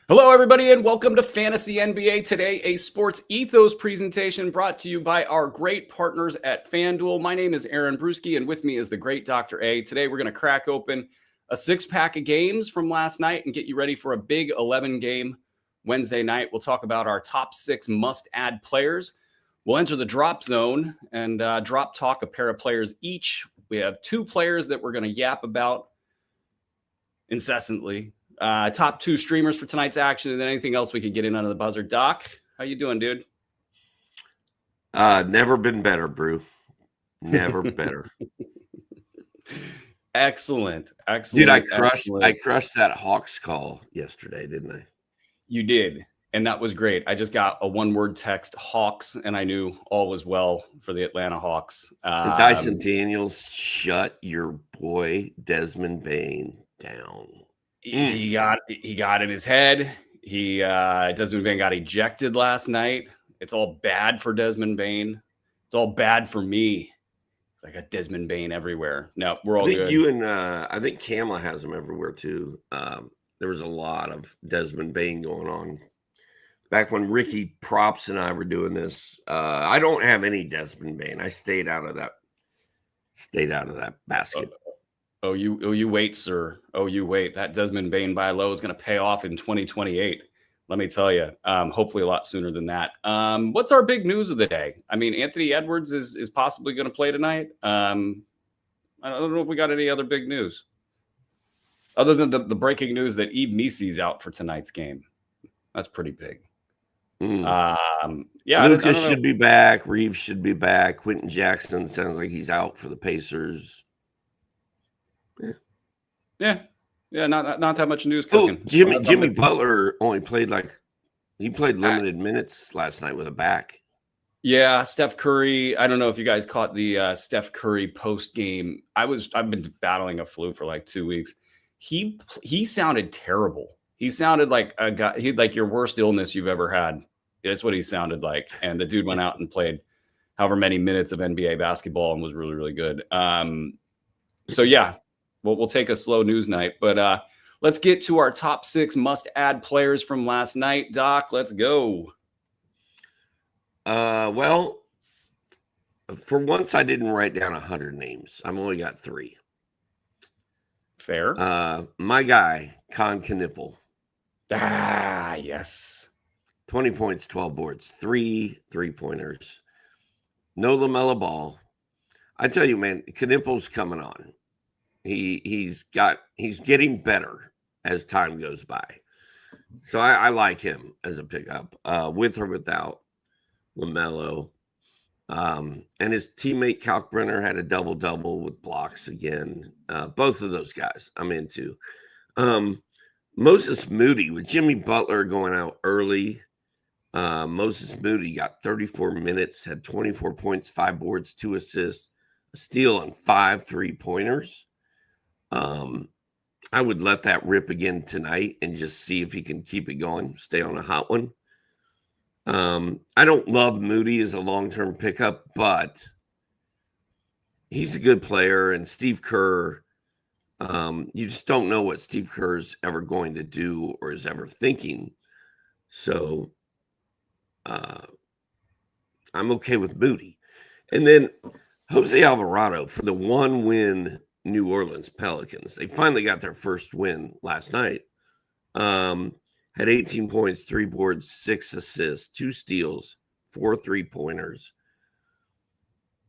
Hello, everybody, and welcome to Fantasy NBA Today, a sports ethos presentation brought to you by our great partners at FanDuel. My name is Aaron Bruski, and with me is the great Dr. A. Today, we're going to crack open a six-pack of games from last night and get you ready for a big 11-game Wednesday night. We'll talk about our top 6 must-add players. We'll enter the drop zone and drop talk a pair of players each. We have 2 players that we're going to yap about incessantly. Top 2 streamers for tonight's action, and then anything else we could get in under the buzzer. Doc, how you doing, dude? Never been better, Brew. Never better. Excellent. Dude, I crushed that Hawks call yesterday, didn't I? You did, and that was great. I just got a one-word text, Hawks, and I knew all was well for the Atlanta Hawks. Dyson Daniels, shut your boy Desmond Bain down. He got in his head. Desmond Bain got ejected last night. It's all bad for Desmond Bain. It's all bad for me. I got Desmond Bain everywhere. No, we're all good. You and I think Kamla has him everywhere too. There was a lot of Desmond Bain going on back when Ricky Props and I were doing this. I don't have any Desmond Bain. I stayed out of that basket. Oh, you wait, sir. Oh, you wait. That Desmond Bain buy low is going to pay off in 2028. Let me tell you. Hopefully a lot sooner than that. What's our big news of the day? I mean, Anthony Edwards is possibly going to play tonight. I don't know if we got any other big news other than the breaking news that Yves Missy's out for tonight's game. That's pretty big. Yeah, Lucas should be back. Reeves should be back. Quentin Jackson sounds like he's out for the Pacers. Yeah, not that much news cooking. Jimmy Butler only played limited minutes last night with a back. Yeah, Steph Curry. I don't know if you guys caught the Steph Curry post game. I've been battling a flu for like 2 weeks. He sounded terrible. He sounded like a guy. He like your worst illness you've ever had. That's what he sounded like. And the dude went out and played however many minutes of NBA basketball and was really, really good. So yeah. We'll take a slow news night, but let's get to our top 6 must-add players from last night. Doc, let's go. Well, for once, I didn't write down 100 names. I've only got 3. Fair. My guy, Con Knippel. Yes. 20 points, 12 boards, 3 3-pointers. No LaMelo Ball. I tell you, man, Knippel's coming on. He's getting better as time goes by. So I like him as a pickup, with or without LaMelo. And his teammate Kalkbrenner had a double-double with blocks again. Both of those guys I'm into. Moses Moody with Jimmy Butler going out early. Moses Moody got 34 minutes, had 24 points, 5 boards, 2 assists, a steal, and 5 3-pointers. I would let that rip again tonight and just see if he can keep it going, stay on a hot one. I don't love Moody as a long-term pickup, but he's a good player. And Steve Kerr, you just don't know what Steve Kerr's ever going to do or is ever thinking. So I'm okay with Moody. And then Jose Alvarado for the 1-win New Orleans Pelicans. They finally got their first win last night. Had 18 points, 3 boards, 6 assists, 2 steals, 4 3-pointers.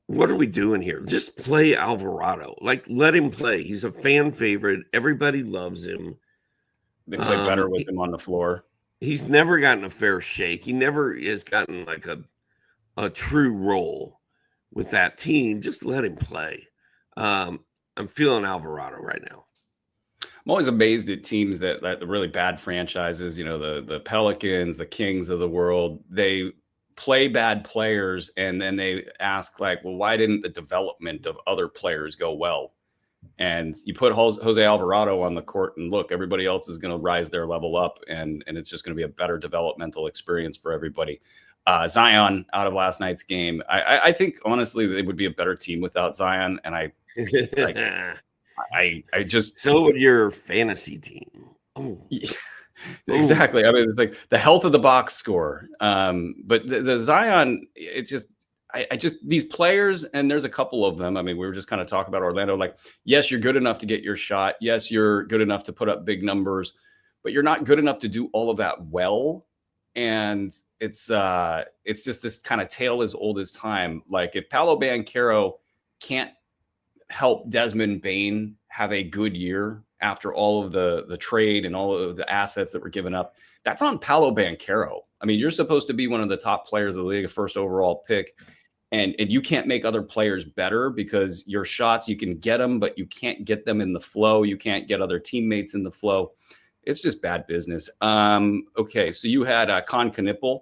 What are we doing here? Just play Alvarado. Like, let him play. He's a fan favorite. Everybody loves him. They play better with him on the floor. He's never gotten a fair shake. He never has gotten like a true role with that team. Just let him play. I'm feeling Alvarado right now. I'm always amazed at teams that the really bad franchises, the Pelicans, the Kings of the world, they play bad players and then they ask like, well, why didn't the development of other players go well? And you put Jose Alvarado on the court and look, everybody else is going to rise their level up and it's just going to be a better developmental experience for everybody. Zion out of last night's game. I think honestly they would be a better team without Zion. And I just so would your fantasy team. Oh Exactly. I mean, it's like the health of the box score. But the Zion, it's just, I just, these players, and there's a couple of them. I mean, we were just kind of talking about Orlando. Like, yes, you're good enough to get your shot. Yes, you're good enough to put up big numbers, but you're not good enough to do all of that well. And it's just this kind of tale as old as time. Like, if Paolo Banchero can't help Desmond Bane have a good year after all of the trade and all of the assets that were given up, that's on Paolo Banchero. I mean, you're supposed to be one of the top players of the league, a first overall pick, and you can't make other players better because your shots, you can get them, but you can't get them in the flow. You can't get other teammates in the flow. It's just bad business. Okay, so you had Con Knipple.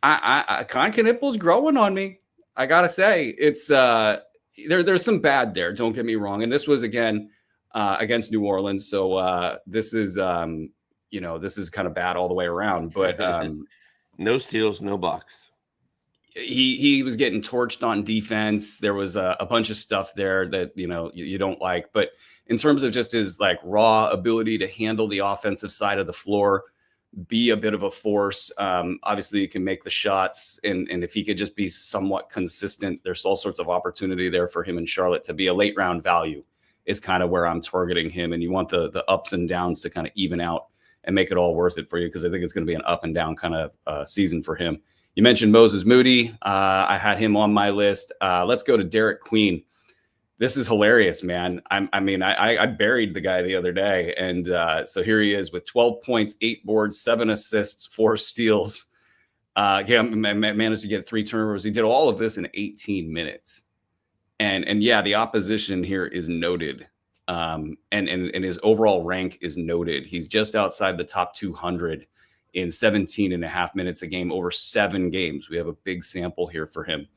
Con Knipple's growing on me. I gotta say, it's there's some bad there. Don't get me wrong. And this was again against New Orleans, so this is this is kind of bad all the way around. But no steals, no blocks. He was getting torched on defense. There was a bunch of stuff there that you don't like. But in terms of just his like raw ability to handle the offensive side of the floor, be a bit of a force. Obviously, he can make the shots, and if he could just be somewhat consistent, there's all sorts of opportunity there for him in Charlotte to be a late round value. Is kind of where I'm targeting him, and you want the ups and downs to kind of even out and make it all worth it for you, because I think it's going to be an up and down kind of season for him. You mentioned Moses Moody. I had him on my list. Let's go to Derek Queen. This is hilarious, man. I buried the guy the other day. And so here he is with 12 points, 8 boards, 7 assists, 4 steals. Again, managed to get 3 turnovers. He did all of this in 18 minutes. And yeah, the opposition here is noted. And his overall rank is noted. He's just outside the top 200 in 17 and a half minutes a game over 7 games. We have a big sample here for him.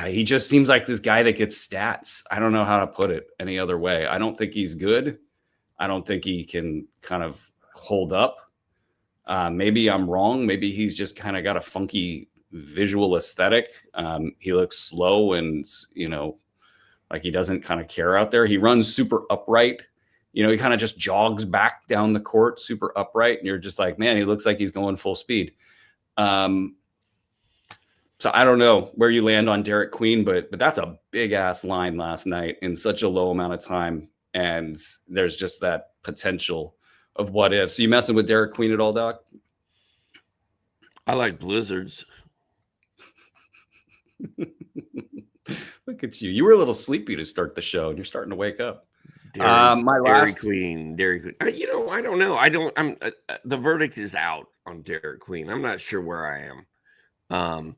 He just seems like this guy that gets stats. I don't know how to put it any other way. I don't think he's good. I don't think he can kind of hold up. Maybe I'm wrong. Maybe he's just kind of got a funky visual aesthetic. He looks slow and, like he doesn't kind of care out there. He runs super upright. He kind of just jogs back down the court, super upright. And you're just like, man, he looks like he's going full speed. So I don't know where you land on Derek Queen, but that's a big ass line last night in such a low amount of time. And there's just that potential of what if. So you messing with Derek Queen at all, Doc? I like blizzards. Look at you. You were a little sleepy to start the show, and you're starting to wake up. Dairy Queen. I don't know. The verdict is out on Derek Queen. I'm not sure where I am.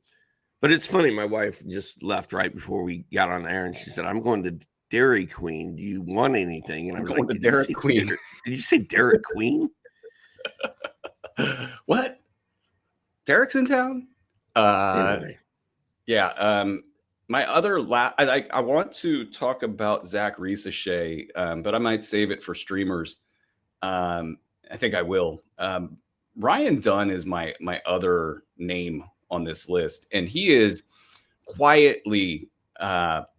But it's funny. My wife just left right before we got on air, and she said, "I'm going to Dairy Queen. Do you want anything?" And I was going like, to Derek Queen. Did you say Derek Queen? What? Derek's in town? Anyway. Yeah. My other I want to talk about Zach Riesachet, but I might save it for streamers. I think I will. Ryan Dunn is my other name on this list, and he is quietly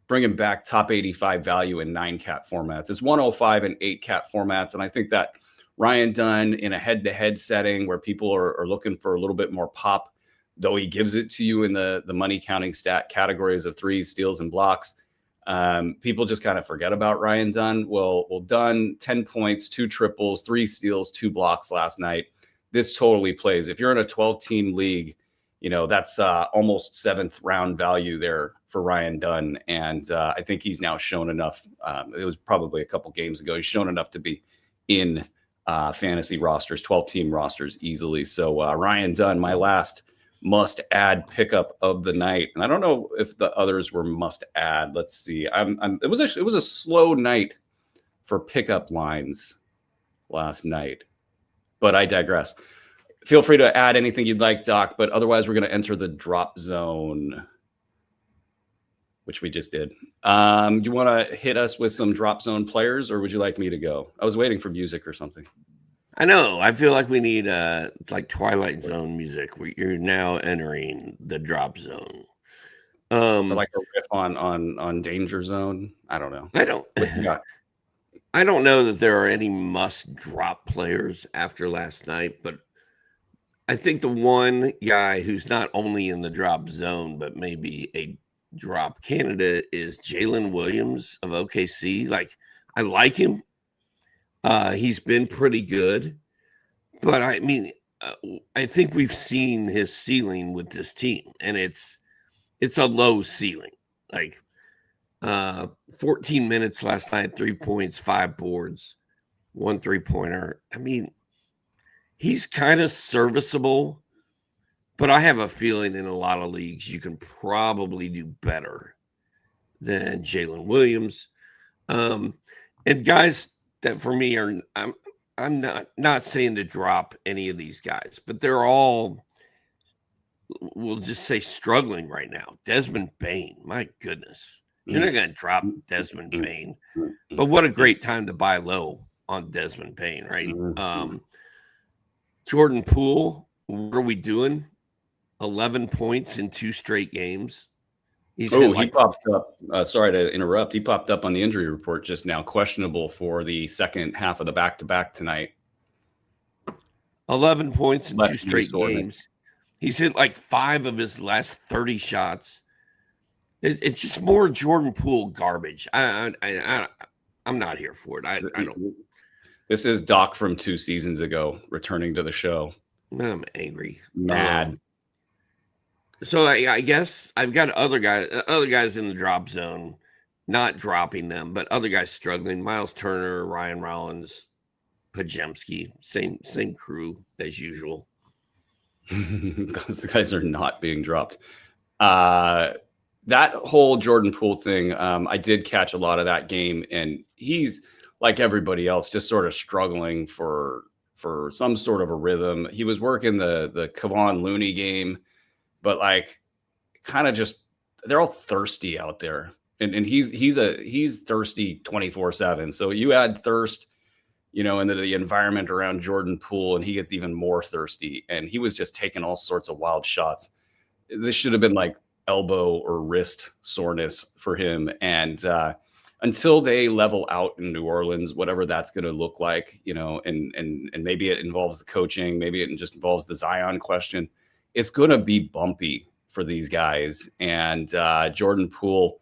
bringing back top 85 value in 9 cat formats. It's 105 and 8 cat formats, and I think that Ryan Dunn in a head-to-head setting where people are looking for a little bit more pop, though he gives it to you in the money counting stat categories of 3 steals and blocks. People just kind of forget about Ryan Dunn. Well, Dunn, 10 points, 2 triples, 3 steals, 2 blocks last night. This totally plays. If you're in a 12-team league, that's almost 7th round value there for Ryan Dunn. And I think he's now shown enough. It was probably a couple games ago. He's shown enough to be in fantasy rosters, 12-team rosters easily. So Ryan Dunn, my last must-add pickup of the night. And I don't know if the others were must-add. Let's see. It was a slow night for pickup lines last night, but I digress. Feel free to add anything you'd like, Doc, but otherwise we're going to enter the drop zone, which we just did. Do you want to hit us with some drop zone players, or would you like me to go? I was waiting for music or something. I know. I feel like we need like Twilight Zone music where you're now entering the drop zone. Or like a riff on Danger Zone. I don't know. I don't. I don't know that there are any must drop players after last night, but I think the one guy who's not only in the drop zone, but maybe a drop candidate is Jalen Williams of OKC. Like, I like him. He's been pretty good, but I mean, I think we've seen his ceiling with this team, and it's a low ceiling. Like 14 minutes last night, 3 points, 5 boards, 1 3-pointer. I mean, he's kind of serviceable, but I have a feeling in a lot of leagues you can probably do better than Jalen Williams. And guys that for me are I'm not saying to drop any of these guys, but they're all, we'll just say, struggling right now. Desmond Bane, my goodness. You're not going to drop Desmond Bane, but what a great time to buy low on Desmond Bane, right? Jordan Poole, what are we doing? 11 points in 2 straight games. He popped up. Sorry to interrupt. He popped up on the injury report just now, questionable for the second half of the back-to-back tonight. 11 points in 2 straight games. He's hit like 5 of his last 30 shots. It's just more Jordan Poole garbage. I'm not here for it. I don't. This is Doc from 2 seasons ago returning to the show. I'm angry, mad. So I guess I've got other guys in the drop zone, not dropping them, but other guys struggling. Miles Turner, Ryan Rollins, Pajemski, same crew as usual. Those guys are not being dropped. That whole Jordan Poole thing, I did catch a lot of that game, and he's like everybody else, just sort of struggling for some sort of a rhythm. He was working the Kevon Looney game, but like kind of just, they're all thirsty out there. And he's thirsty 24/7. So you add thirst, into the environment around Jordan Poole, and he gets even more thirsty. And he was just taking all sorts of wild shots. This should have been like elbow or wrist soreness for him. And until they level out in New Orleans, whatever that's going to look like, and maybe it involves the coaching, maybe it just involves the Zion question. It's going to be bumpy for these guys. And Jordan Poole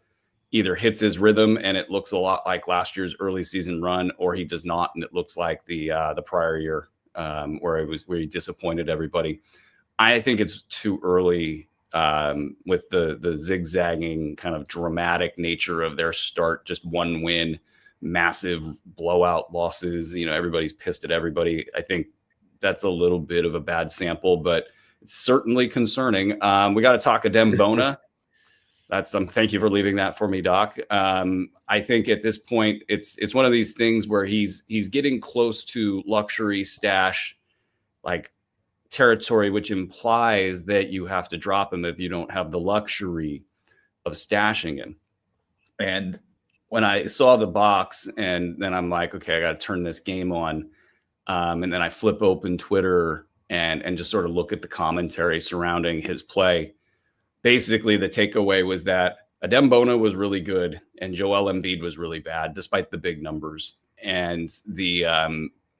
either hits his rhythm and it looks a lot like last year's early season run, or he does not, and it looks like the prior year where he disappointed everybody. I think it's too early with the zigzagging kind of dramatic nature of their start. Just 1 win, massive blowout losses. Everybody's pissed at everybody. I think that's a little bit of a bad sample, but it's certainly concerning. We got to talk Adem Bona. That's thank you for leaving that for me, Doc. I think at this point, it's one of these things where he's getting close to luxury stash, like territory, which implies that you have to drop him if you don't have the luxury of stashing him. And when I saw the box, and then I'm like, okay, I got to turn this game on. And then I flip open Twitter and just sort of look at the commentary surrounding his play. Basically, the takeaway was that Adem Bona was really good and Joel Embiid was really bad, despite the big numbers. And the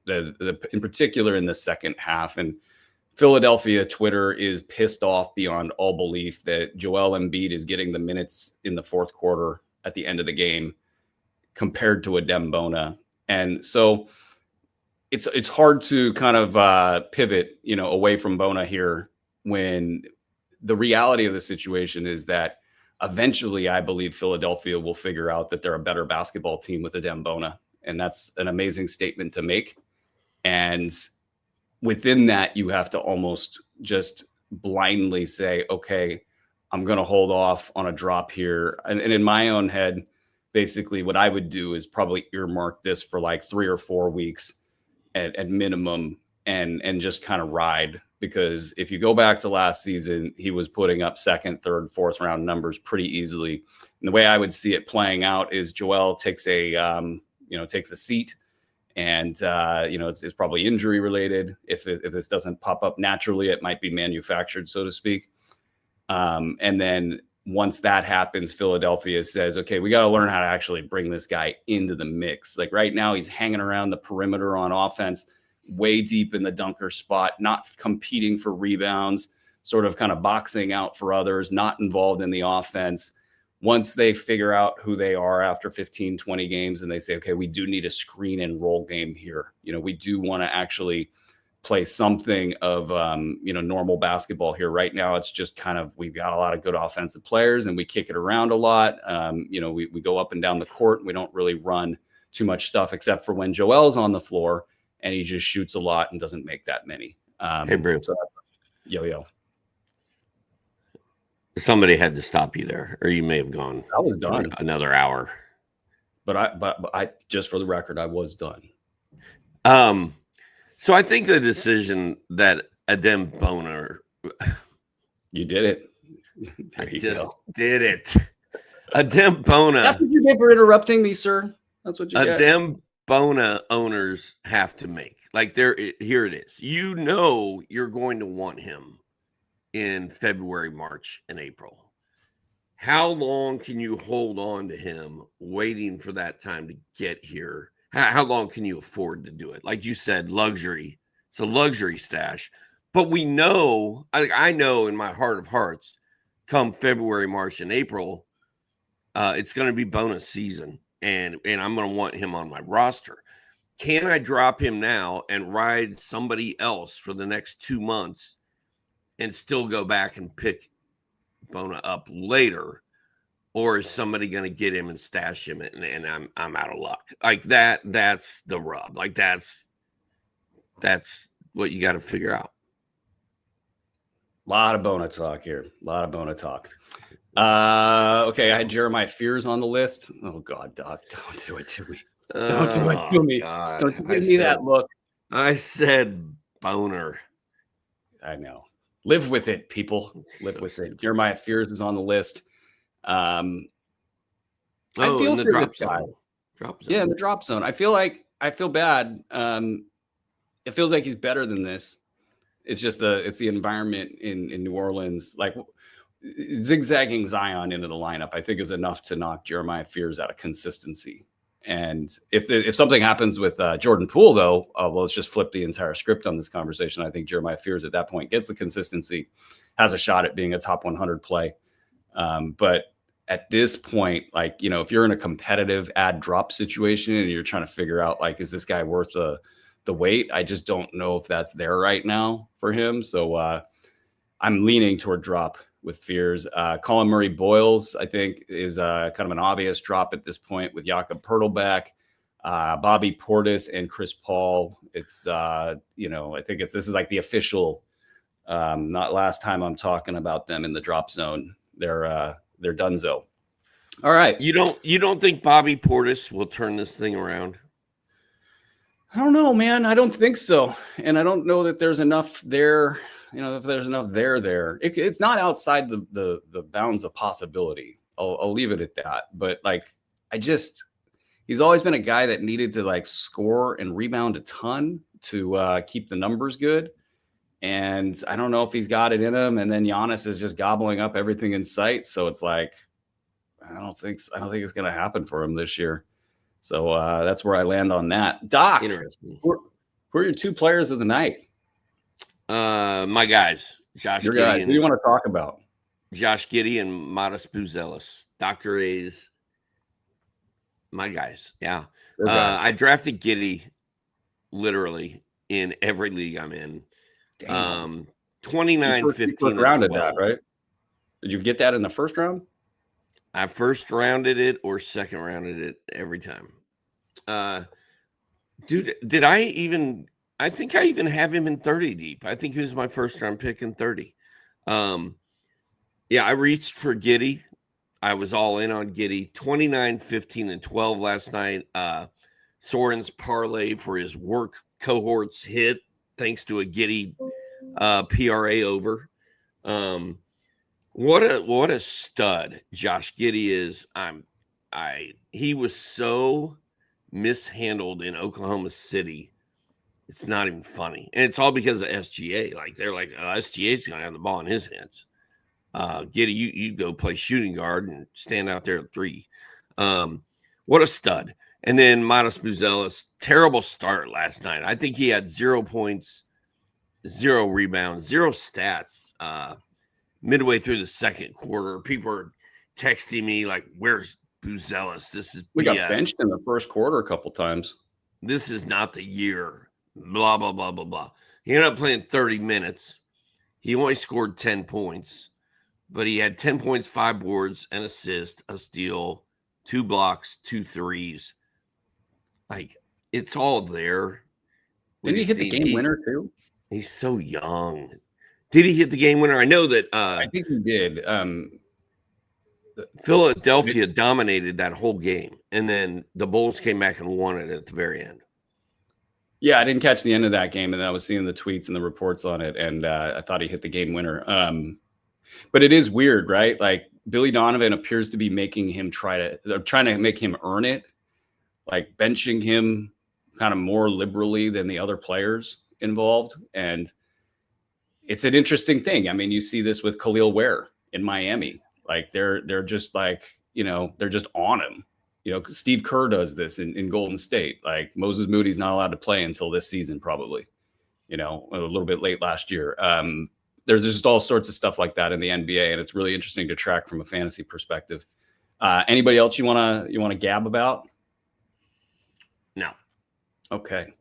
in particular in the second half, and Philadelphia Twitter is pissed off beyond all belief that Joel Embiid is getting the minutes in the fourth quarter at the end of the game compared to Adem Bona. And so it's hard to kind of pivot, away from Bona here, when the reality of the situation is that eventually I believe Philadelphia will figure out that they're a better basketball team with Adem Bona. And that's an amazing statement to make. And within that, you have to almost just blindly say, okay, I'm going to hold off on a drop here. And in my own head, basically what I would do is probably earmark this for like 3 or 4 weeks at minimum, and just kind of ride. Because if you go back to last season, he was putting up second, third, fourth round numbers pretty easily. And the way I would see it playing out is Joel takes a seat, and it's probably injury related. If this doesn't pop up naturally, it might be manufactured, so to speak. And then once that happens, Philadelphia says, okay, we got to learn how to actually bring this guy into the mix. Like right now, he's hanging around the perimeter on offense, way deep in the dunker spot, not competing for rebounds, sort of kind of boxing out for others, not involved in the offense. Once they figure out who they are after 15, 20 games, and they say, okay, we do need a screen and roll game here. We do want to actually play something of, normal basketball here. Right now, it's just kind of, we've got a lot of good offensive players and we kick it around a lot. We go up and down the court. And we don't really run too much stuff except for when Joel's on the floor and he just shoots a lot and doesn't make that many. Hey, Brew. So, yo. Somebody had to stop you there, or you may have gone. I was done another hour. But I just for the record, I was done. So I think the decision that Adem Bona, you did it. I just did it. Adem Bona. That's what you did for interrupting me, sir. That's what you did. Adem Bona owners have to make. Like here it is. You're going to want him in February, March, and April. How long can you hold on to him waiting for that time to get here? How long can you afford to do it? Like you said, luxury. It's a luxury stash. But we know, I know in my heart of hearts, come February, March, and April, it's going to be bonus season. And I'm going to want him on my roster. Can I drop him now and ride somebody else for the next 2 months and still go back and pick Bona up later? Or is somebody going to get him and stash him and I'm out of luck? Like that's the rub. Like that's what you got to figure out. A lot of Bona talk here. A lot of Bona talk. Okay, I had Jeremiah Fears on the list. Oh God, Doc, don't do it to me. Don't do it to me. God. Don't give me that look. I said boner. I know. Live with it, people. Live with it. Jeremiah Fears is on the list. I feel in the for drop this guy. zone. Drop zone. Yeah, in the drop zone. I feel bad. It feels like he's better than this. It's just it's the environment in New Orleans. Like zigzagging Zion into the lineup, I think is enough to knock Jeremiah Fears out of consistency. And if something happens with Jordan Poole, though, well, let's just flip the entire script on this conversation. I think Jeremiah Fears at that point gets the consistency, has a shot at being a top 100 play. But at this point, like, if you're in a competitive add drop situation and you're trying to figure out, like, is this guy worth the wait? I just don't know if that's there right now for him. So I'm leaning toward drop with Fears. Colin Murray Boyles, I think, is kind of an obvious drop at this point with Jakob Poeltl back, Bobby Portis and Chris Paul. It's, I think this is like the official, not last time I'm talking about them in the drop zone. They're donezo. All right. You don't think Bobby Portis will turn this thing around? I don't know, man. I don't think so. And I don't know that there's enough there. If there's enough there, it's not outside the bounds of possibility. I'll leave it at that. But like, he's always been a guy that needed to like score and rebound a ton to keep the numbers good. And I don't know if he's got it in him. And then Giannis is just gobbling up everything in sight. So it's like, I don't think it's going to happen for him this year. So that's where I land on that. Doc, who are your two players of the night? My guys, Josh Your Giddey. guys. Who do you want to talk about? Josh Giddey and Modest Buzelis. Dr. A's. My guys. Yeah. I drafted Giddey literally in every league I'm in. 29, 15, rounded that, right? Did you get that in the first round? I first rounded it or second rounded it every time. Dude, I think I even have him in 30 deep. I think he was my first round pick in 30. Yeah, I reached for Giddey. I was all in on Giddey. 29, 15, and 12 last night. Soren's parlay for his work cohorts hit thanks to a Giddey PRA over. What a stud Josh Giddey is. He was so mishandled in Oklahoma City. It's not even funny. And it's all because of SGA. Like they're like, SGA's gonna have the ball in his hands. You go play shooting guard and stand out there at 3. What a stud. And then Miles Buzelis, terrible start last night. I think he had 0 points, 0 rebounds, 0 stats. Midway through the second quarter, people are texting me like, "Where's Buzelis? This is We BS. got benched in the first quarter a couple times. This is not the year." Blah blah blah blah blah. He ended up playing 30 minutes. He only scored 10 points, but he had 10 points, 5 boards, an assist, a steal, 2 blocks, 2 threes. Like, it's all there. Didn't he hit the game winner too? He's so young. Did he hit the game winner? I know that. I think he did. Philadelphia dominated that whole game, and then the Bulls came back and won it at the very end. Yeah, I didn't catch the end of that game, and I was seeing the tweets and the reports on it, and I thought he hit the game winner. But it is weird, right? Like, Billy Donovan appears to be making him trying to make him earn it, like benching him kind of more liberally than the other players involved. And it's an interesting thing. I mean, you see this with Khalil Ware in Miami. Like, they're just like, they're just on him. Steve Kerr does this in Golden State. Like, Moses Moody's not allowed to play until this season, probably, a little bit late last year. There's just all sorts of stuff like that in the NBA, and it's really interesting to track from a fantasy perspective. Anybody else you want to gab about? No. Okay.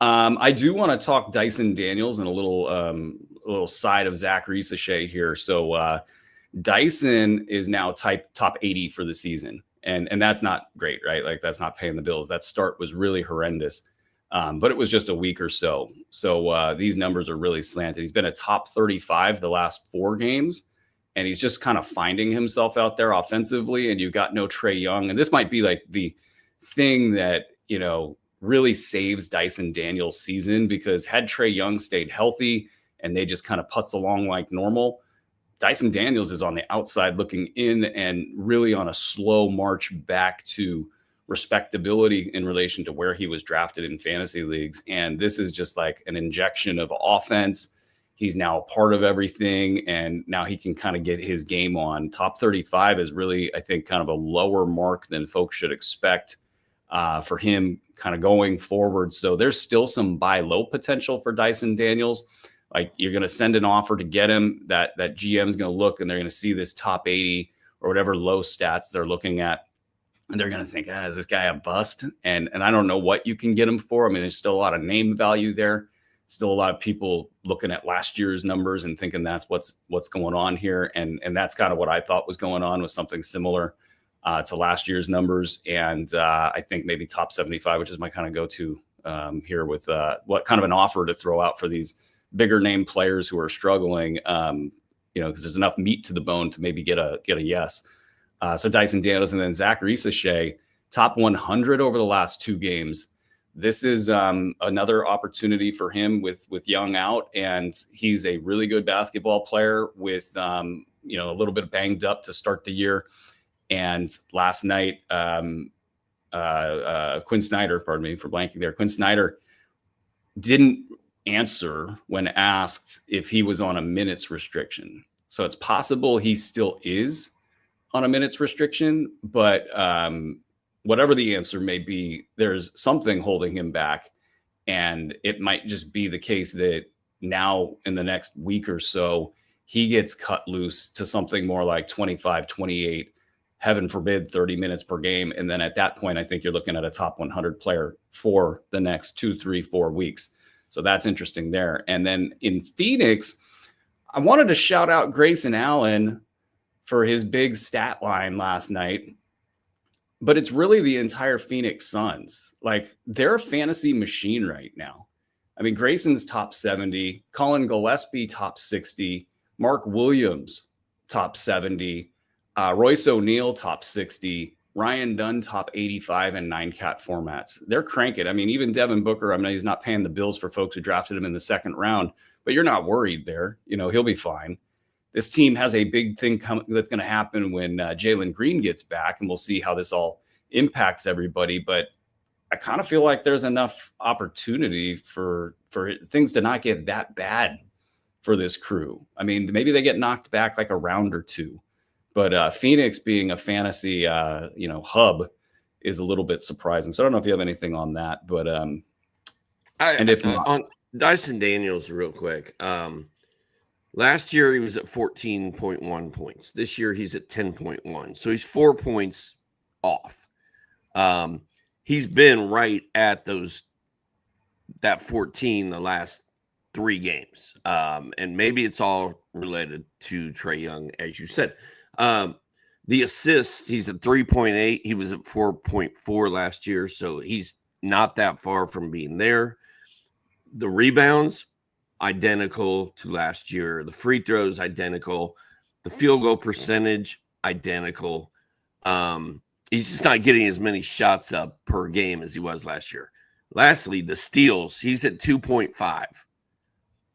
I do want to talk Dyson Daniels and a little side of Zach Risache here. So Dyson is now top 80 for the season. And that's not great, right? Like, that's not paying the bills. That start was really horrendous. But it was just a week or so. So these numbers are really slanted. He's been a top 35 the last 4 games, and he's just kind of finding himself out there offensively. And you've got no Trae Young. And this might be like the thing that, really saves Dyson Daniels' season, because had Trae Young stayed healthy and they just kind of putz along like normal, Dyson Daniels is on the outside looking in and really on a slow march back to respectability in relation to where he was drafted in fantasy leagues. And this is just like an injection of offense. He's now a part of everything, and now he can kind of get his game on. Top 35 is really, I think, kind of a lower mark than folks should expect for him kind of going forward. So there's still some buy low potential for Dyson Daniels. Like, you're going to send an offer to get him, that GM is going to look and they're going to see this top 80 or whatever low stats they're looking at. And they're going to think, is this guy a bust? And I don't know what you can get him for. I mean, there's still a lot of name value there. Still a lot of people looking at last year's numbers and thinking that's what's going on here. And that's kind of what I thought was going on, with something similar to last year's numbers. And I think maybe top 75, which is my kind of go-to here with what kind of an offer to throw out for these bigger name players who are struggling, because there's enough meat to the bone to maybe get a yes. So Dyson Daniels, and then Zach Risache, top 100 over the last 2 games. This is another opportunity for him with Young out, and he's a really good basketball player with a little bit banged up to start the year. And last night, Quinn Snyder, pardon me for blanking there, Quinn Snyder didn't answer when asked if he was on a minutes restriction. So it's possible he still is on a minutes restriction, but whatever the answer may be, there's something holding him back. And it might just be the case that now in the next week or so, he gets cut loose to something more like 25, 28, heaven forbid, 30 minutes per game. And then at that point, I think you're looking at a top 100 player for the next 2, 3, 4 weeks. So that's interesting there. And then in Phoenix, I wanted to shout out Grayson Allen for his big stat line last night, but it's really the entire Phoenix Suns. Like, they're a fantasy machine right now. I mean, Grayson's top 70, Colin Gillespie top 60, Mark Williams top 70, Royce O'Neal top 60, Ryan Dunn top 85 in 9-cat formats. They're cranking. I mean, even Devin Booker, I mean, he's not paying the bills for folks who drafted him in the second round, but you're not worried there. He'll be fine. This team has a big thing that's going to happen when Jalen Green gets back, and we'll see how this all impacts everybody. But I kind of feel like there's enough opportunity for things to not get that bad for this crew. I mean, maybe they get knocked back like a round or two, but Phoenix being a fantasy, hub is a little bit surprising. So I don't know if you have anything on that, but and if not, on Dyson Daniels, real quick. Last year he was at 14.1 points. This year he's at 10.1. So he's 4 points off. He's been right at that 14 the last 3 games. And maybe it's all related to Trae Young, as you said. The assists, he's at 3.8. He was at 4.4 last year, so he's not that far from being there. The rebounds, identical to last year. The free throws, identical. The field goal percentage, identical. He's just not getting as many shots up per game as he was last year. Lastly, the steals, he's at 2.5.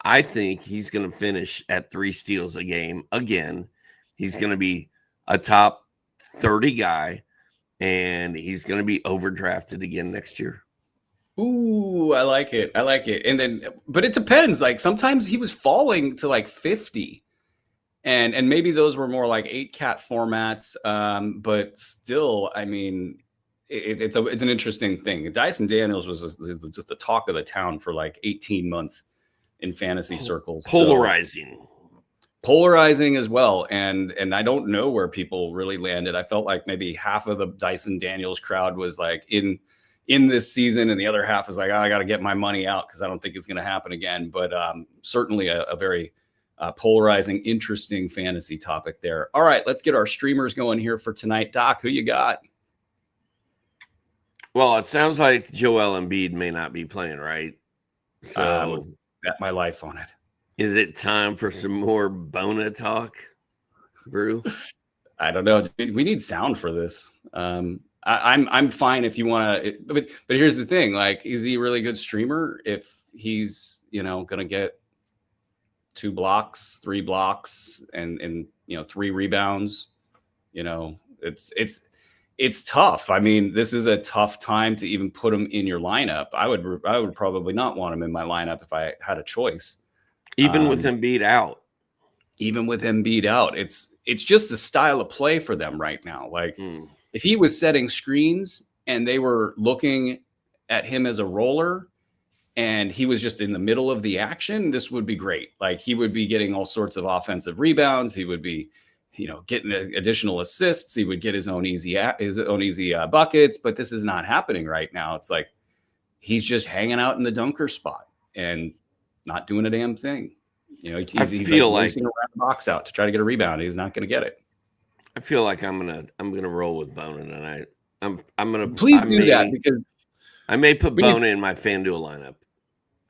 I think he's going to finish at 3 steals a game again. He's going to be a top 30 guy, and he's going to be overdrafted again next year. Ooh, I like it. But it depends. Like sometimes he was falling to like 50, and maybe those were more like 8-cat formats. But still, I mean, it's an interesting thing. Dyson Daniels was just the talk of the town for like 18 months in fantasy circles. Polarizing as well. And I don't know where people really landed. I felt like maybe half of the Dyson Daniels crowd was like in this season, and the other half is like, I got to get my money out because I don't think it's going to happen again. But certainly a very polarizing, interesting fantasy topic there. All right, let's get our streamers going here for tonight. Doc, who you got? Well, it sounds like Joel Embiid may not be playing, right? So I would bet my life on it. Is it time for some more Bona talk, Brew? I don't know. We need sound for this. I'm fine if you want to, but here's the thing: like, is he a really good streamer if he's going to get 2 blocks, 3 blocks, and 3 rebounds? It's tough. I mean, this is a tough time to even put him in your lineup. I would probably not want him in my lineup if I had a choice. Even with Embiid out. Even with Embiid out, it's just a style of play for them right now. Like if he was setting screens and they were looking at him as a roller and he was just in the middle of the action, this would be great. Like he would be getting all sorts of offensive rebounds. He would be, getting additional assists. He would get his own easy buckets. But this is not happening right now. It's like he's just hanging out in the dunker spot and not doing a damn thing. He's like racing around the box out to try to get a rebound. He's not going to get it. I feel like I'm gonna roll with Bona tonight. I'm gonna do that because I may put Bona in my FanDuel lineup.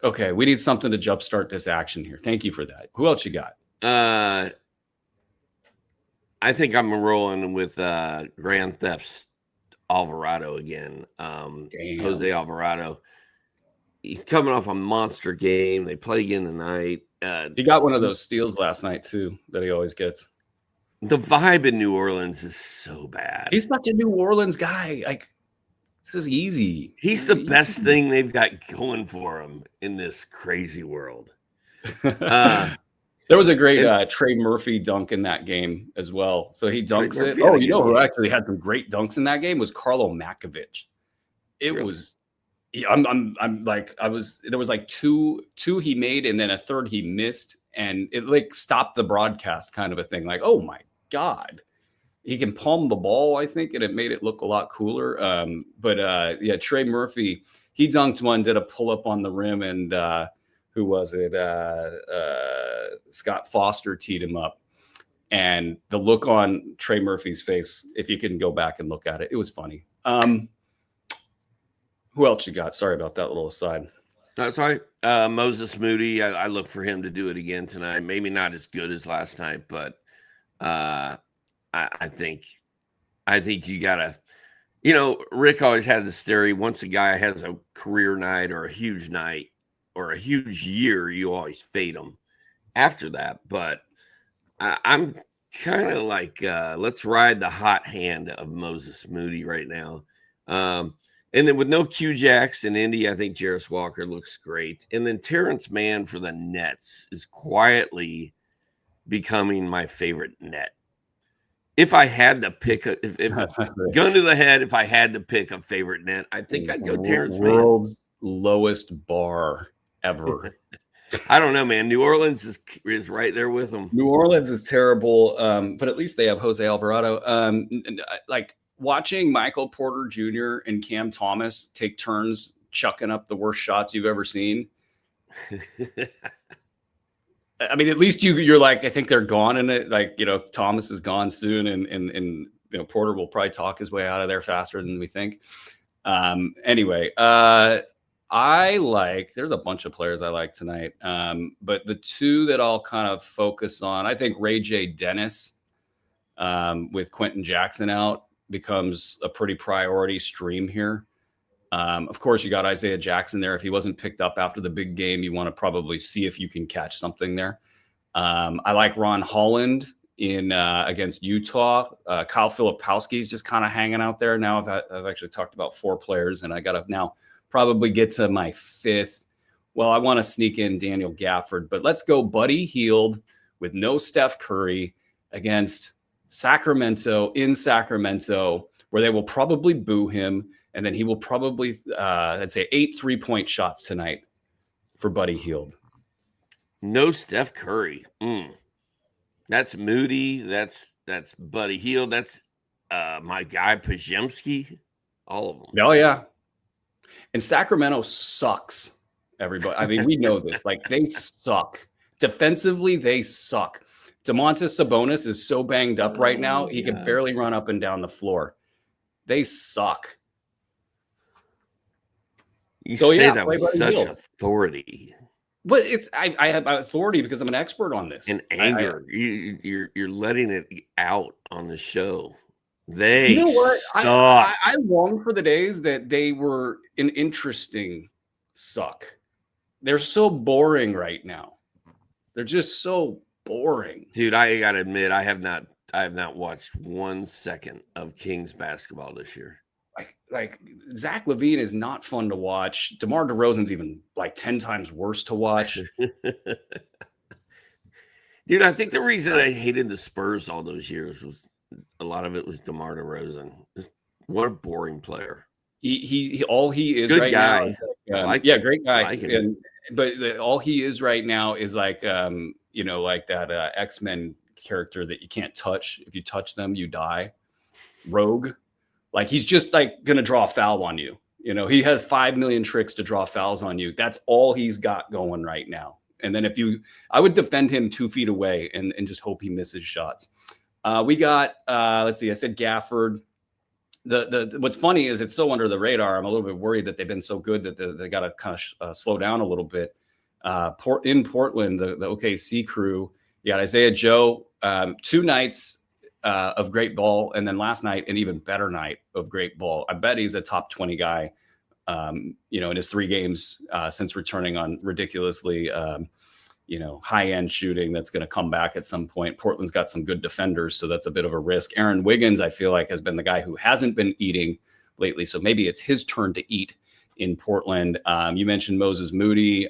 Okay, we need something to jumpstart this action here. Thank you for that. Who else you got? I think I'm rolling with Grand Theft Alvarado again. Jose Alvarado. He's coming off a monster game. They play again tonight. He got one of those steals last night too that he always gets. The vibe in New Orleans is so bad. He's such a New Orleans guy. Like, this is easy. He's the best thing they've got going for him in this crazy world. There was a great Trey Murphy dunk in that game as well. So he dunks it. Oh, who actually had some great dunks in that game was Carlo Makovich. It was. I'm like there was like two he made and then a third he missed, and it like stopped the broadcast kind of a thing. Like, oh my God, he can palm the ball, I think, and it made it look a lot cooler. Trey Murphy, he dunked one, did a pull up on the rim, and who was it? Scott Foster teed him up, and the look on Trey Murphy's face, if you can go back and look at it, it was funny. Who else you got? Sorry about that little aside. That's right. Moses Moody. I look for him to do it again tonight. Maybe not as good as last night, but I think you gotta. Rick always had this theory: once a guy has a career night or a huge night or a huge year, you always fade him after that. But I'm kind of like, let's ride the hot hand of Moses Moody right now. And then with no Q-Jacks in Indy, I think Jarris Walker looks great. And then Terrence Mann for the Nets is quietly becoming my favorite net. If I had to pick if gun to the head, if I had to pick a favorite net, I think I'd go Terrence Mann. World's lowest bar ever. I don't know, man. New Orleans is right there with them. New Orleans is terrible, but at least they have Jose Alvarado. Like watching Michael Porter Jr. and Cam Thomas take turns chucking up the worst shots you've ever seen. I mean, at least you're like, I think they're gone in it. Like, Thomas is gone soon, and Porter will probably talk his way out of there faster than we think. Anyway, there's a bunch of players I like tonight. But the two that I'll kind of focus on, I think Ray J. Dennis with Quentin Jackson out becomes a pretty priority stream here. Of course, you got Isaiah Jackson there. If he wasn't picked up after the big game, you want to probably see if you can catch something there. I like Ron Holland in against Utah. Kyle Filipowski is just kind of hanging out there. Now I've actually talked about 4 players, and I got to now probably get to my 5th. Well, I want to sneak in Daniel Gafford, but let's go Buddy Hield with no Steph Curry against Sacramento in Sacramento, where they will probably boo him. And then he will probably, let's say, 8 3-point shots tonight for Buddy Hield. No Steph Curry. That's Moody. That's Buddy Hield. That's my guy Pajemski. All of them. Oh, yeah. And Sacramento sucks, everybody. I mean, we know this. Like, they suck. Defensively, they suck. Domantas Sabonis is so banged up right now, he can barely run up and down the floor. They suck. You say that with such authority. But I have authority because I'm an expert on this. And anger. You're letting it out on the show. They what? Suck. I long for the days that they were an interesting suck. They're so boring right now. They're just so boring. Dude, I gotta admit, I have not watched 1 second of Kings basketball this year. Like Zach LaVine is not fun to watch. DeMar DeRozan's even like 10 times worse to watch. Dude, I think the reason I hated the Spurs all those years was a lot of it was DeMar DeRozan. What a boring player. He all he is good right guy. now. Great guy. But all he is right now is like like that X-Men character that you can't touch. If you touch them, you die. Rogue. Like he's just like going to draw a foul on you. He has 5 million tricks to draw fouls on you. That's all he's got going right now. And then I would defend him 2 feet away and just hope he misses shots. We got, let's see, I said Gafford. What's funny is it's so under the radar. I'm a little bit worried that they've been so good that they got to kind of slow down a little bit. In Portland, the OKC crew, you got Isaiah Joe, 2 nights of great ball, and then last night an even better night of great ball. I bet he's a top 20 guy, in his 3 games since returning on ridiculously, high-end shooting that's going to come back at some point. Portland's got some good defenders, so that's a bit of a risk. Aaron Wiggins, I feel like, has been the guy who hasn't been eating lately, so maybe it's his turn to eat in Portland. You mentioned Moses Moody,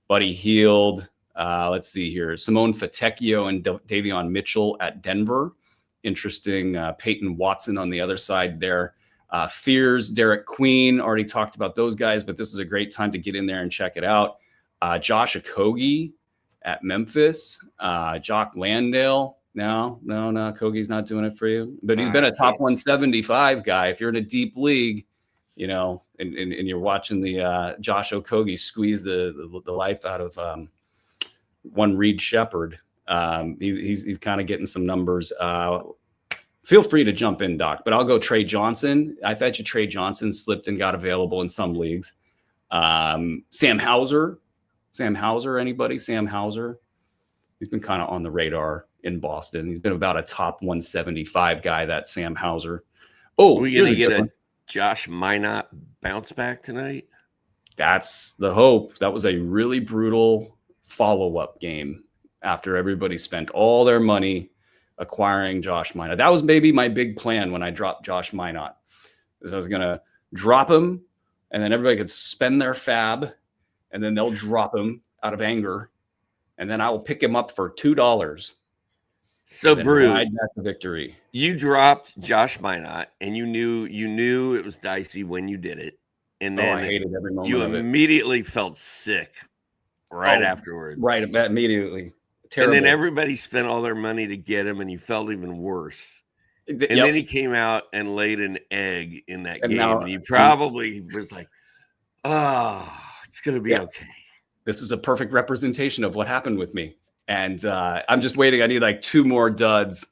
Buddy Hield. Let's see here. Simone Fontecchio and Davion Mitchell at Denver. Interesting. Peyton Watson on the other side there. Fears, Derek Queen. Already talked about those guys, but this is a great time to get in there and check it out. Josh Okogie at Memphis. Jock Landale. No, Okogie's not doing it for you. But he's been a top 175 guy. If you're in a deep league, and you're watching the Josh Okogie squeeze the life out of one Reed Shepherd. He's kind of getting some numbers. Feel free to jump in, Doc, but I'll go Trey Johnson. I bet you Trey Johnson slipped and got available in some leagues. Sam Hauser, anybody? Sam Hauser. He's been kind of on the radar in Boston. He's been about a top 175 guy, that Sam Hauser. Oh, we're going to get a Josh Minot bounce back tonight? That's the hope. That was a really brutal follow-up game after everybody spent all their money acquiring Josh Minot. That was maybe my big plan when I dropped Josh Minot, is I was going to drop him, and then everybody could spend their fab, and then they'll drop him out of anger, and then I will pick him up for $2. So, Brew, ride back to victory. You dropped Josh Minot, and you knew it was dicey when you did it, and then I hated every moment you of it. immediately felt sick afterwards. Right, immediately. Terrible. And then everybody spent all their money to get him, and you felt even worse. And then he came out and laid an egg in that game, and you probably was like, "Oh, it's gonna be okay." This is a perfect representation of what happened with me. And I'm just waiting. I need like 2 more duds,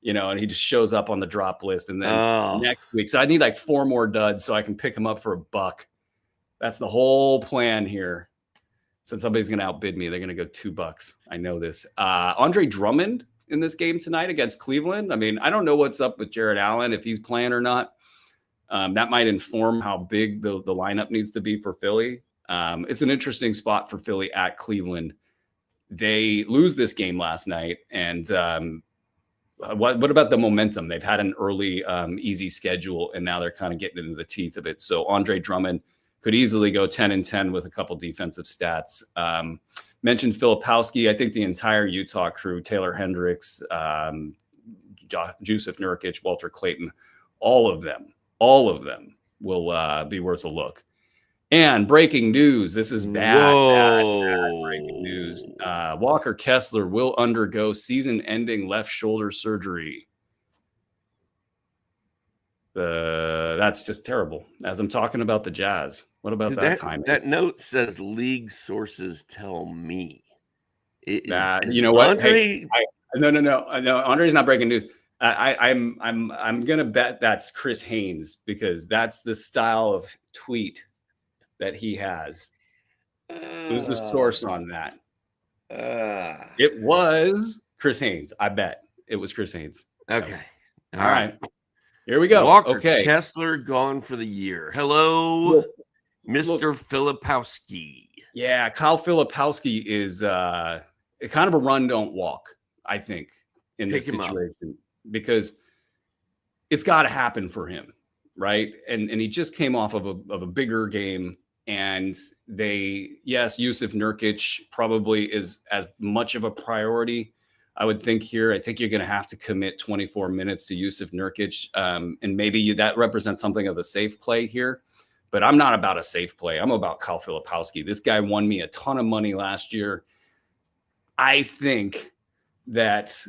and he just shows up on the drop list. And then next week, so I need like 4 more duds so I can pick him up for $1. That's the whole plan here. Since somebody's going to outbid me, they're going to go $2. I know this. Andre Drummond in this game tonight against Cleveland. I mean, I don't know what's up with Jared Allen, if he's playing or not. That might inform how big the lineup needs to be for Philly. It's an interesting spot for Philly at Cleveland. They lose this game last night. And what about the momentum? They've had an early easy schedule, and now they're kind of getting into the teeth of it. So Andre Drummond could easily go 10-10 with a couple defensive stats. Mentioned Filipowski. I think the entire Utah crew, Taylor Hendricks, Jusuf Nurkic, Walter Clayton, all of them will be worth a look. And breaking news. This is bad breaking news. Walker Kessler will undergo season-ending left shoulder surgery. That's just terrible. As I'm talking about the Jazz, what about that timing? That note says league sources tell me. You know what? Andre... No. Andre's not breaking news. I'm gonna bet that's Chris Haynes, because that's the style of tweet that he has. Who's the source on that? It was Chris Haynes. I bet it was Chris Haynes. Okay. All right. Here we go. Walker Kessler gone for the year. Hello, Mr. Filipowski. Yeah, Kyle Filipowski is kind of a run, don't walk, I think, in this situation, because it's got to happen for him, right? And he just came off of a bigger game, and Jusuf Nurkic probably is as much of a priority, I would think here. I think you're going to have to commit 24 minutes to Jusuf Nurkic, and maybe that represents something of a safe play here. But I'm not about a safe play. I'm about Kyle Filipowski. This guy won me a ton of money last year. I think that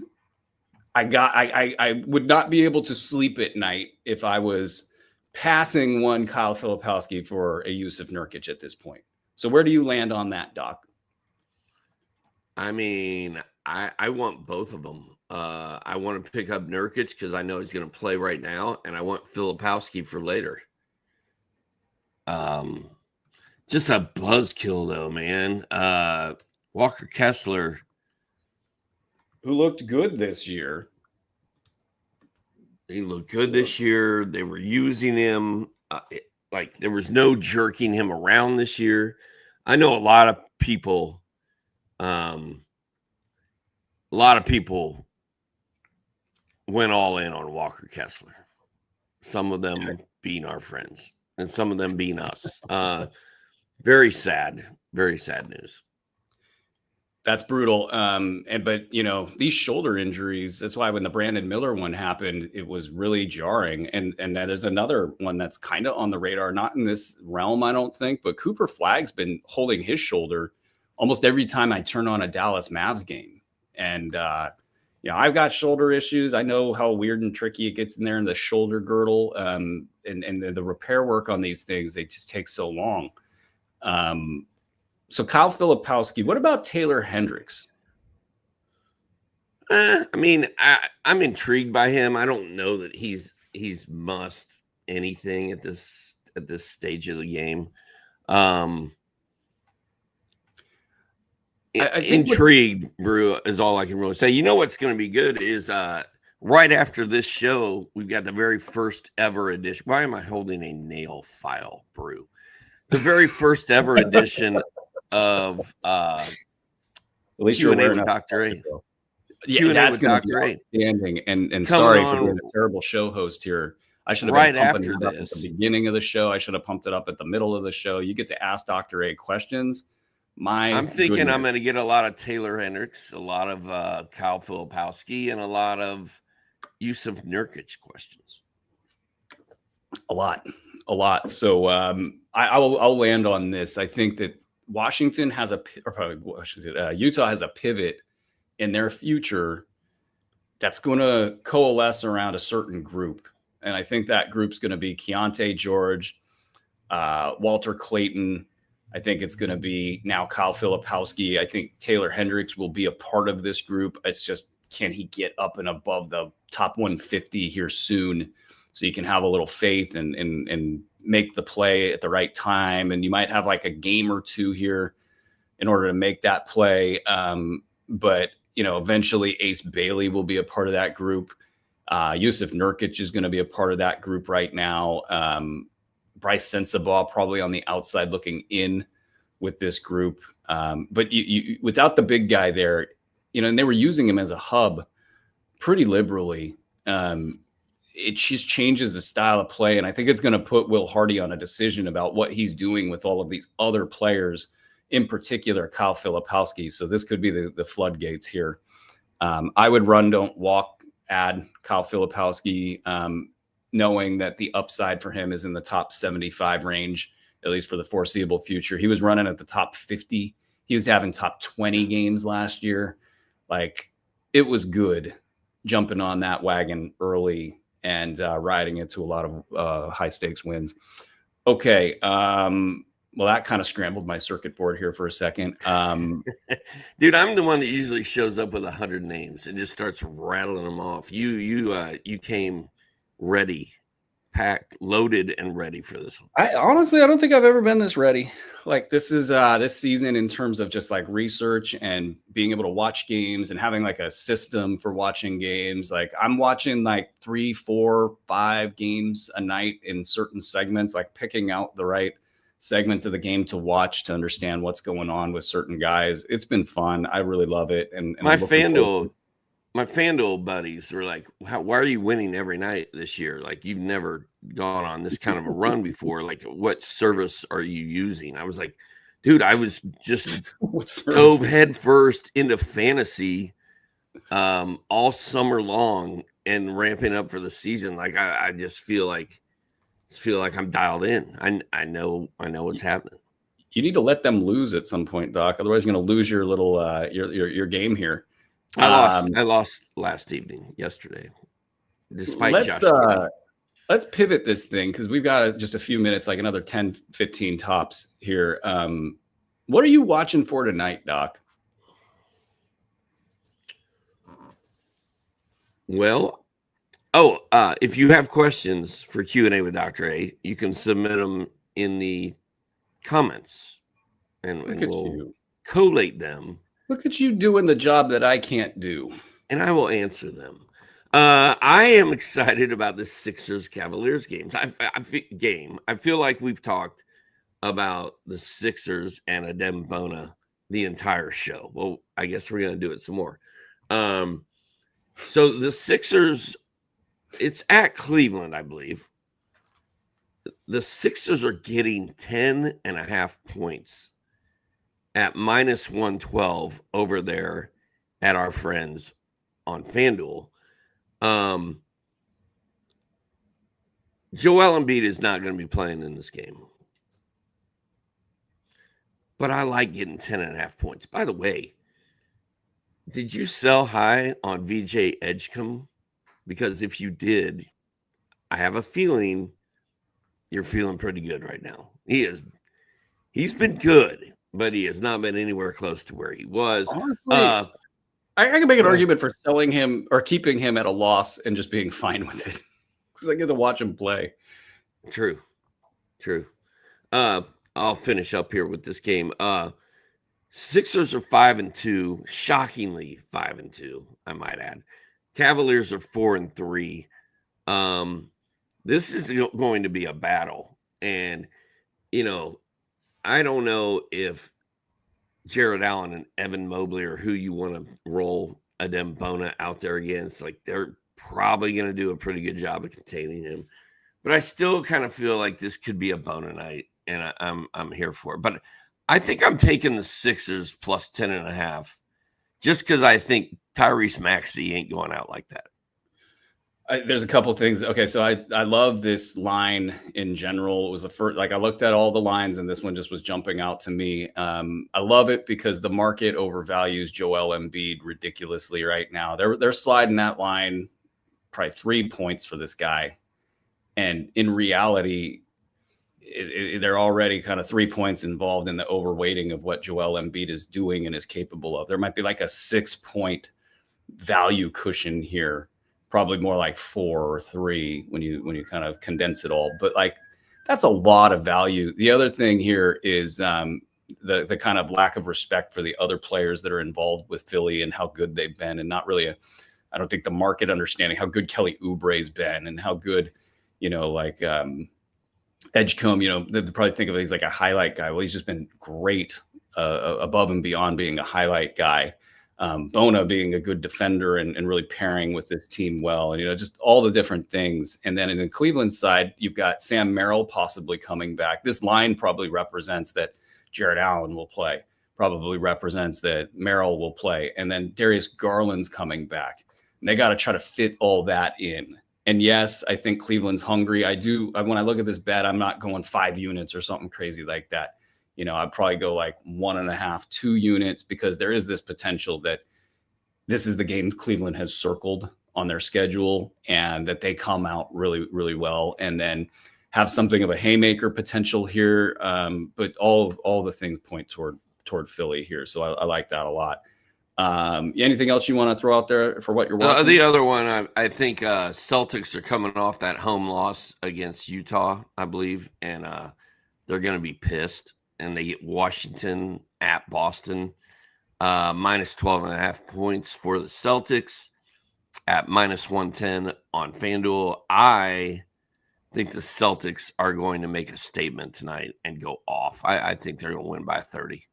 I would not be able to sleep at night if I was passing one Kyle Filipowski for a Jusuf Nurkic at this point. So where do you land on that, Doc? I mean, I want both of them. I want to pick up Nurkic because I know he's going to play right now, and I want Filipowski for later. Just a buzzkill though, man. Walker Kessler, who looked good this year. He looked good this year. They were using him like there was no jerking him around this year. I know a lot of people went all in on Walker Kessler. Some of them being our friends, and some of them being us. Very sad news. That's brutal. But these shoulder injuries, that's why when the Brandon Miller one happened, it was really jarring. And that is another one that's kind of on the radar, not in this realm, I don't think, but Cooper Flagg's been holding his shoulder almost every time I turn on a Dallas Mavs game. And, I've got shoulder issues. I know how weird and tricky it gets in there in the shoulder girdle. And the repair work on these things, they just take so long. So Kyle Filipowski, what about Taylor Hendricks? I mean, I'm intrigued by him. I don't know that he's must anything at this stage of the game. Intrigued, Brew, is all I can really say. You know what's going to be good is right after this show, we've got the very first ever edition. Why am I holding a nail file, Brew? The very first ever edition of at least Q&A you're with Dr. A. Yeah, that's going to be outstanding. And sorry for being a terrible show host here. I should have right been pumping after it up at the beginning of the show. I should have pumped it up at the middle of the show. You get to ask Dr. A questions. I'm thinking Goodness. I'm going to get a lot of Taylor Hendricks, a lot of Kyle Filipowski, and a lot of Yusuf Nurkic questions. A lot. So I'll land on this. I think that Washington has Utah has a pivot in their future that's going to coalesce around a certain group. And I think that group's going to be Keontae George, Walter Clayton. I think it's going to be now Kyle Filipowski. I think Taylor Hendricks will be a part of this group. It's just, can he get up and above the top 150 here soon so you can have a little faith and make the play at the right time? And you might have like a game or two here in order to make that play. But, eventually Ace Bailey will be a part of that group. Yusuf Nurkic is going to be a part of that group right now. Bryce Sensabaugh probably on the outside looking in with this group. But you without the big guy there, and they were using him as a hub pretty liberally. It just changes the style of play. And I think it's going to put Will Hardy on a decision about what he's doing with all of these other players, in particular, Kyle Filipowski. So this could be the floodgates here. I would run, don't walk, add Kyle Filipowski, knowing that the upside for him is in the top 75 range, at least for the foreseeable future. He was running at the top 50. He was having top 20 games last year. Like, it was good jumping on that wagon early and riding it to a lot of high stakes wins. Okay. Well, that kind of scrambled my circuit board here for a second. Dude, I'm the one that usually shows up with 100 names and just starts rattling them off. You came ready, packed, loaded, and ready for this one. I don't think I've ever been this ready. Like, this is this season in terms of just like research and being able to watch games and having like a system for watching games. Like, I'm watching like 3, 4, 5 games a night in certain segments, like picking out the right segment of the game to watch to understand what's going on with certain guys. It's been fun. I really love it. And my FanDuel buddies were like, why are you winning every night this year? Like, you've never gone on this kind of a run before. Like, what service are you using? I was like, dude, I was just dove head first into fantasy all summer long and ramping up for the season. Like, I just feel like I'm dialed in. I know what's happening. You need to let them lose at some point, Doc. Otherwise, you're going to lose your little your game here. I lost yesterday, despite let's pivot this thing because we've got just a few minutes, like another 10, 15 tops here. What are you watching for tonight, Doc? Well, if you have questions for Q&A with Dr. A, you can submit them in the comments, and we'll collate them. Look at you doing the job that I can't do. And I will answer them. I am excited about the Sixers-Cavaliers games. I feel like we've talked about the Sixers and Adem Bona the entire show. Well, I guess we're going to do it some more. So the Sixers, it's at Cleveland, I believe. The Sixers are getting 10.5 points at minus 112 over there at our friends on FanDuel. Joel Embiid is not going to be playing in this game. But I like getting 10.5 points. By the way, did you sell high on VJ Edgecombe? Because if you did, I have a feeling you're feeling pretty good right now. He's been good, but he has not been anywhere close to where he was. Honestly, I can make an argument for selling him or keeping him at a loss and just being fine with it because I get to watch him play. True. I'll finish up here with this game. Sixers are 5-2, shockingly 5-2, I might add. Cavaliers are 4-3. This is going to be a battle, and I don't know if Jared Allen and Evan Mobley are who you want to roll Adem Bona out there against. Like, they're probably going to do a pretty good job of containing him. But I still kind of feel like this could be a bona night, and I'm here for it. But I think I'm taking the Sixers plus 10.5, just because I think Tyrese Maxey ain't going out like that. There's a couple things. Okay, so I love this line in general. It was the first, like I looked at all the lines, and this one just was jumping out to me. I love it because the market overvalues Joel Embiid ridiculously right now. They're sliding that line probably 3 points for this guy, and in reality, they're already kind of 3 points involved in the overweighting of what Joel Embiid is doing and is capable of. There might be like a 6-point value cushion here. Probably more like 4 or 3 when you kind of condense it all. But like that's a lot of value. The other thing here is the kind of lack of respect for the other players that are involved with Philly and how good they've been, and not really I don't think the market understanding how good Kelly Oubre's been and how good, like Edgecombe, they probably think of it as like a highlight guy. Well, he's just been great above and beyond being a highlight guy. Bona being a good defender and really pairing with this team well, and just all the different things. And then in the Cleveland side, you've got Sam Merrill possibly coming back. This line probably represents that Jared Allen will play, probably represents that Merrill will play, and then Darius Garland's coming back. And they got to try to fit all that in. And yes, I think Cleveland's hungry. When I look at this bet, I'm not going 5 units or something crazy like that. I'd probably go like 1.5, 2 units, because there is this potential that this is the game Cleveland has circled on their schedule and that they come out really, really well and then have something of a haymaker potential here. But all the things point toward Philly here. So I like that a lot. Anything else you want to throw out there for what you're watching? The other one, I think Celtics are coming off that home loss against Utah, I believe, and they're going to be pissed. And they get Washington at Boston, minus 12.5 points for the Celtics at minus 110 on FanDuel. I think the Celtics are going to make a statement tonight and go off. I think they're going to win by 30.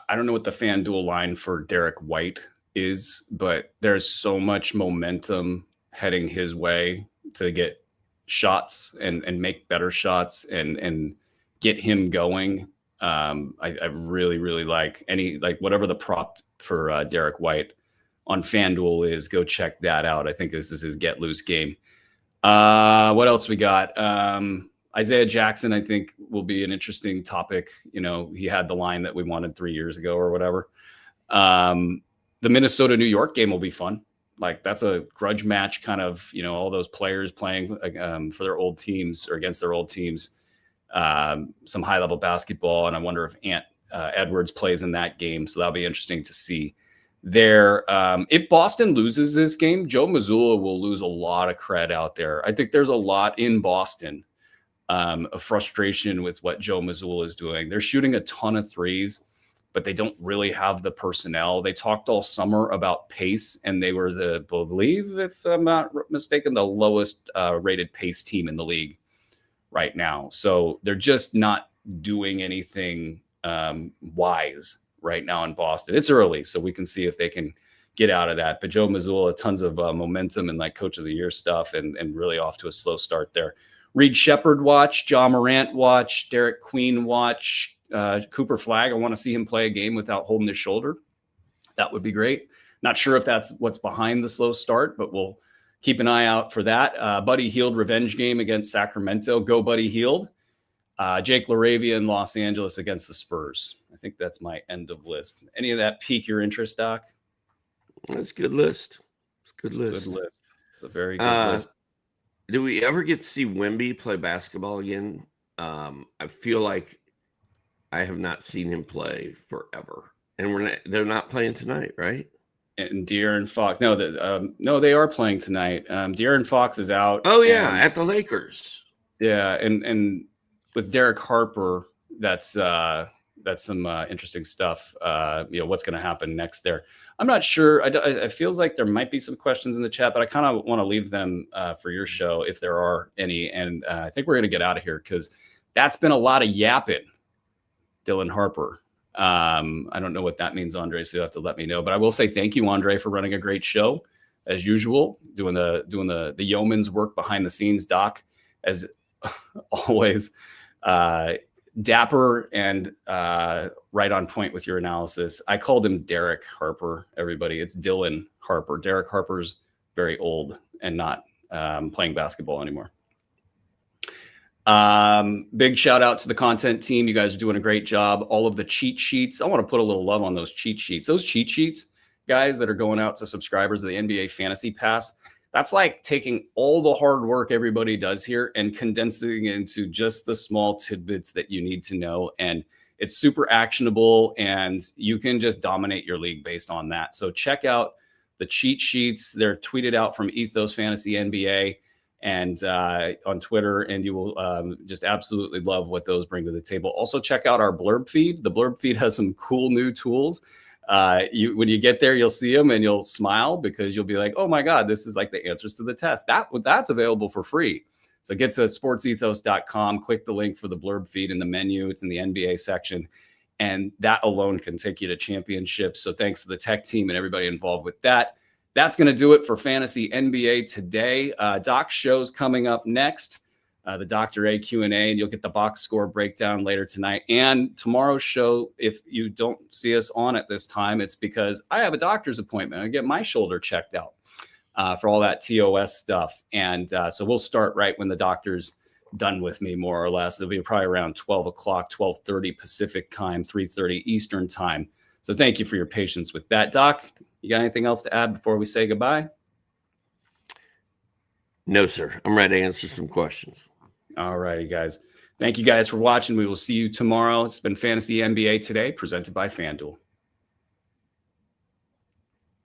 I don't know what the FanDuel line for Derek White is, but there's so much momentum heading his way to get shots and make better shots and get him going. I really, really like whatever the prop for Derek White on FanDuel is. Go check that out. I think this is his get loose game. What else we got? Isaiah Jackson, I think, will be an interesting topic. He had the line that we wanted 3 years ago or whatever. The Minnesota New York game will be fun. Like that's a grudge match, kind of, all those players playing for their old teams or against their old teams. Some high level basketball, and I wonder if Ant Edwards plays in that game. So that'll be interesting to see there. If Boston loses this game, Joe Mazzulla will lose a lot of cred out there. I think there's a lot in Boston of frustration with what Joe Mazzulla is doing. They're shooting a ton of threes, but they don't really have the personnel. They talked all summer about pace, and they were believe, if I'm not mistaken, the lowest rated pace team in the league right now. So they're just not doing anything wise right now in Boston. It's early, so we can see if they can get out of that. But Joe Mazzulla, tons of momentum and like coach of the year stuff, and really off to a slow start there. Reed Shepherd watch, John Morant watch, Derek Queen watch, Cooper Flagg. I want to see him play a game without holding his shoulder. That would be great. Not sure if that's what's behind the slow start, but we'll keep an eye out for that. Buddy Hield revenge game against Sacramento. Go Buddy Hield. Jake LaRavia in Los Angeles against the Spurs. I think that's my end of list. Any of that pique your interest, Doc? That's a good list. It's a good list. Good list. It's a very good list. Do we ever get to see Wemby play basketball again? I feel like I have not seen him play forever. And they're not playing tonight, right? And De'Aaron Fox. No, they are playing tonight. De'Aaron Fox is out. Oh yeah, at the Lakers. Yeah, and with Derek Harper, that's some interesting stuff. What's going to happen next there? I'm not sure. It feels like there might be some questions in the chat, but I kind of want to leave them for your show if there are any. And I think we're going to get out of here because that's been a lot of yapping. Dylan Harper. I don't know what that means, Andre, so you'll have to let me know. But I will say thank you, Andre, for running a great show as usual, doing the yeoman's work behind the scenes. Doc, as always dapper and right on point with your analysis. I called him Derek Harper, everybody. It's Dylan Harper. Derek Harper's very old and not playing basketball anymore. Big shout out to the content team. You guys are doing a great job. All of the cheat sheets. I want to put a little love on those cheat sheets. Those cheat sheets, guys, that are going out to subscribers of the NBA Fantasy Pass. That's like taking all the hard work everybody does here and condensing it into just the small tidbits that you need to know. And it's super actionable, and you can just dominate your league based on that. So check out the cheat sheets. They're tweeted out from Ethos Fantasy NBA and on Twitter, and you will just absolutely love what those bring to the table. Also, check out our blurb feed. The blurb feed has some cool new tools. When you get there, you'll see them and you'll smile because you'll be like, oh my God, this is like the answers to the test. That's available for free. So get to sportsethos.com, click the link for the blurb feed in the menu. It's in the NBA section. And that alone can take you to championships. So thanks to the tech team and everybody involved with that. That's going to do it for Fantasy NBA today. Doc show's coming up next. The Dr. A Q&A, and you'll get the box score breakdown later tonight. And tomorrow's show, if you don't see us on at this time, it's because I have a doctor's appointment. I get my shoulder checked out for all that TOS stuff. And so we'll start right when the doctor's done with me, more or less. It'll be probably around 12 o'clock, 12:30 Pacific time, 3:30 Eastern time. So thank you for your patience with that. Doc, you got anything else to add before we say goodbye? No, sir. I'm ready to answer some questions. All righty, guys. Thank you guys for watching. We will see you tomorrow. It's been Fantasy NBA Today, presented by FanDuel.